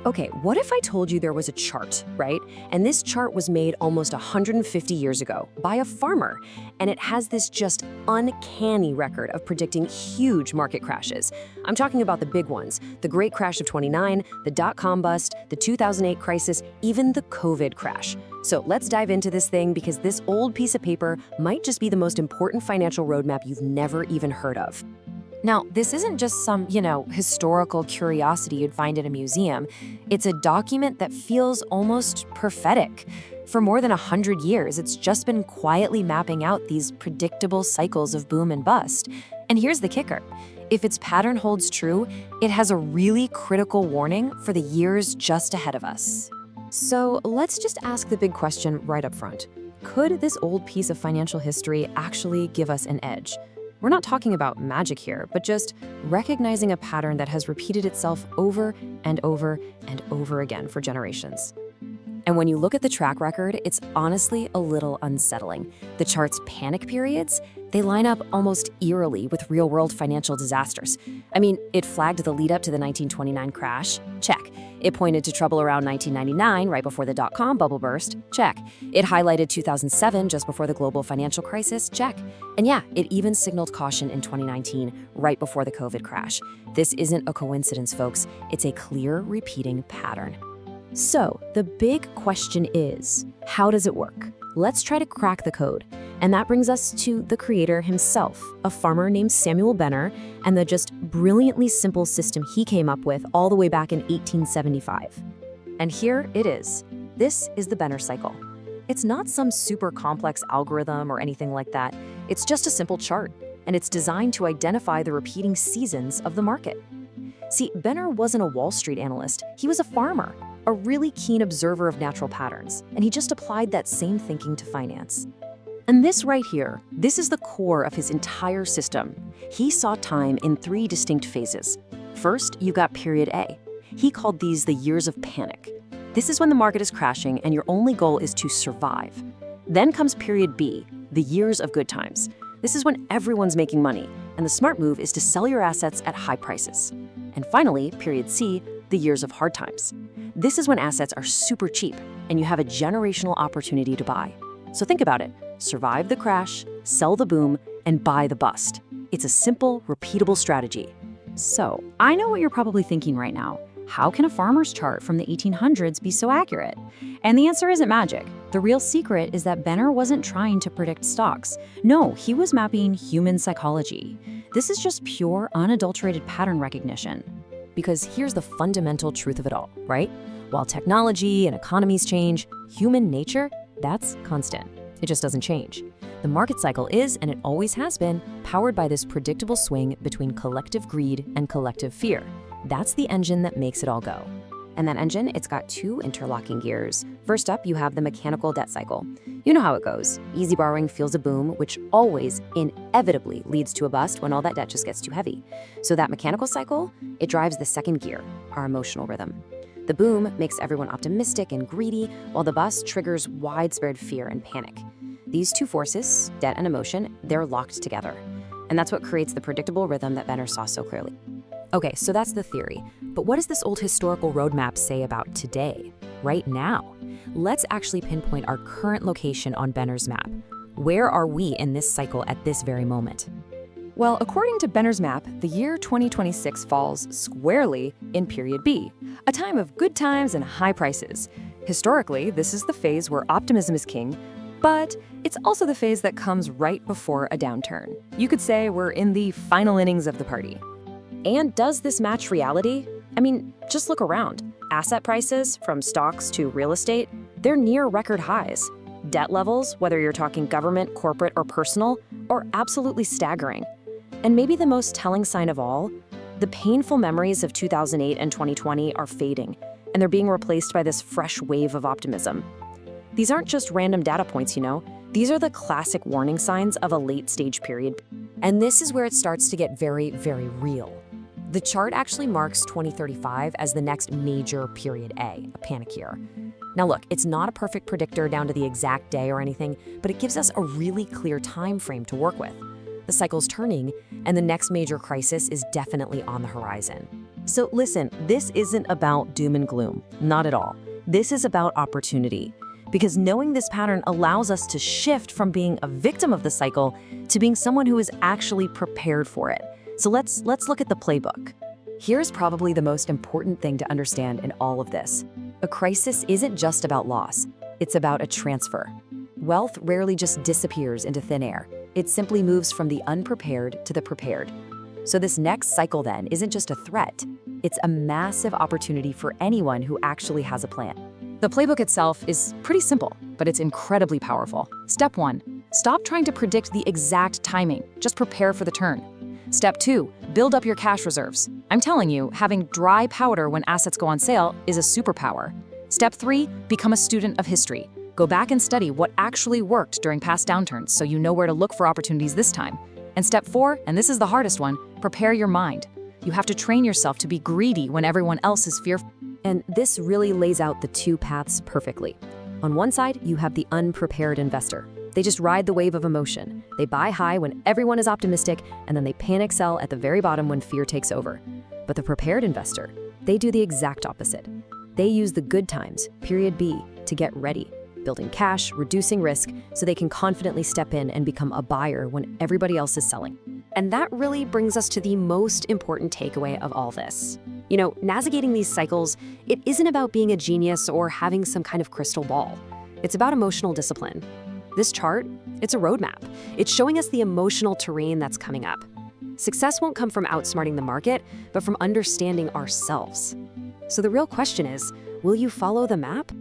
Okay, what if I told you there was a chart, right? And this chart was made almost 150 years ago by a farmer, and it has this just uncanny record of predicting huge market crashes. I'm talking about the big ones, the Great Crash of '29, the dot-com bust, the 2008 crisis, even the COVID crash. So let's dive into this thing because this old piece of paper might just be the most important financial roadmap you've never even heard of. Now, this isn't just some, historical curiosity you'd find in a museum. It's a document that feels almost prophetic. For more than 100 years, it's just been quietly mapping out these predictable cycles of boom and bust. And here's the kicker. If its pattern holds true, it has a really critical warning for the years just ahead of us. So let's just ask the big question right up front. Could this old piece of financial history actually give us an edge? We're not talking about magic here, but just recognizing a pattern that has repeated itself over and over and over again for generations. And when you look at the track record, it's honestly a little unsettling. The chart's panic periods, they line up almost eerily with real-world financial disasters. I mean, it flagged the lead up to the 1929 crash, check. It pointed to trouble around 1999, right before the dot-com bubble burst, check. It highlighted 2007, just before the global financial crisis, check. And yeah, it even signaled caution in 2019, right before the COVID crash. This isn't a coincidence, folks. It's a clear, repeating pattern. So, the big question is, how does it work? Let's try to crack the code. And that brings us to the creator himself, a farmer named Samuel Benner, and the just brilliantly simple system he came up with all the way back in 1875. And here it is. This is the Benner cycle. It's not some super complex algorithm or anything like that. It's just a simple chart, and it's designed to identify the repeating seasons of the market. See, Benner wasn't a Wall Street analyst. He was a farmer, a really keen observer of natural patterns, and he just applied that same thinking to finance. And this right here, this is the core of his entire system. He saw time in three distinct phases. First, you got period A. He called these the years of panic. This is when the market is crashing and your only goal is to survive. Then comes period B, the years of good times. This is when everyone's making money, and the smart move is to sell your assets at high prices. And finally, period C, the years of hard times. This is when assets are super cheap, and you have a generational opportunity to buy. So think about it. Survive the crash, sell the boom, and buy the bust. It's a simple, repeatable strategy. So, I know what you're probably thinking right now. How can a farmer's chart from the 1800s be so accurate? And the answer isn't magic. The real secret is that Benner wasn't trying to predict stocks. No, he was mapping human psychology. This is just pure, unadulterated pattern recognition. Because here's the fundamental truth of it all, right? While technology and economies change, human nature, that's constant. It just doesn't change. The market cycle is, and it always has been, powered by this predictable swing between collective greed and collective fear. That's the engine that makes it all go. And that engine, it's got two interlocking gears. First up, you have the mechanical debt cycle. You know how it goes. Easy borrowing fuels a boom, which always, inevitably, leads to a bust when all that debt just gets too heavy. So that mechanical cycle, it drives the second gear, our emotional rhythm. The boom makes everyone optimistic and greedy, while the bust triggers widespread fear and panic. These two forces, debt and emotion, they're locked together. And that's what creates the predictable rhythm that Benner saw so clearly. Okay, so that's the theory. But what does this old historical roadmap say about today, right now? Let's actually pinpoint our current location on Benner's map. Where are we in this cycle at this very moment? Well, according to Benner's map, the year 2026 falls squarely in period B, a time of good times and high prices. Historically, this is the phase where optimism is king, but it's also the phase that comes right before a downturn. You could say we're in the final innings of the party. And does this match reality? I mean, just look around. Asset prices, from stocks to real estate, they're near record highs. Debt levels, whether you're talking government, corporate, or personal, are absolutely staggering. And maybe the most telling sign of all, the painful memories of 2008 and 2020 are fading, and they're being replaced by this fresh wave of optimism. These aren't just random data points, you know. These are the classic warning signs of a late-stage period. And this is where it starts to get very, very real. The chart actually marks 2035 as the next major period A, a panic year. Now look, it's not a perfect predictor down to the exact day or anything, but it gives us a really clear time frame to work with. The cycle's turning, and the next major crisis is definitely on the horizon. So listen, this isn't about doom and gloom, not at all. This is about opportunity. Because knowing this pattern allows us to shift from being a victim of the cycle to being someone who is actually prepared for it. So let's look at the playbook. Here's probably the most important thing to understand in all of this. A crisis isn't just about loss, it's about a transfer. Wealth rarely just disappears into thin air. It simply moves from the unprepared to the prepared. So this next cycle then isn't just a threat, it's a massive opportunity for anyone who actually has a plan. The playbook itself is pretty simple, but it's incredibly powerful. Step 1, stop trying to predict the exact timing. Just prepare for the turn. Step 2, build up your cash reserves. I'm telling you, having dry powder when assets go on sale is a superpower. Step 3, become a student of history. Go back and study what actually worked during past downturns so you know where to look for opportunities this time. And step 4, and this is the hardest one, prepare your mind. You have to train yourself to be greedy when everyone else is fearful. And this really lays out the two paths perfectly. On one side, you have the unprepared investor. They just ride the wave of emotion. They buy high when everyone is optimistic, and then they panic sell at the very bottom when fear takes over. But the prepared investor, they do the exact opposite. They use the good times, period B, to get ready, building cash, reducing risk, so they can confidently step in and become a buyer when everybody else is selling. And that really brings us to the most important takeaway of all this. You know, navigating these cycles, it isn't about being a genius or having some kind of crystal ball. It's about emotional discipline. This chart, it's a roadmap. It's showing us the emotional terrain that's coming up. Success won't come from outsmarting the market, but from understanding ourselves. So the real question is, will you follow the map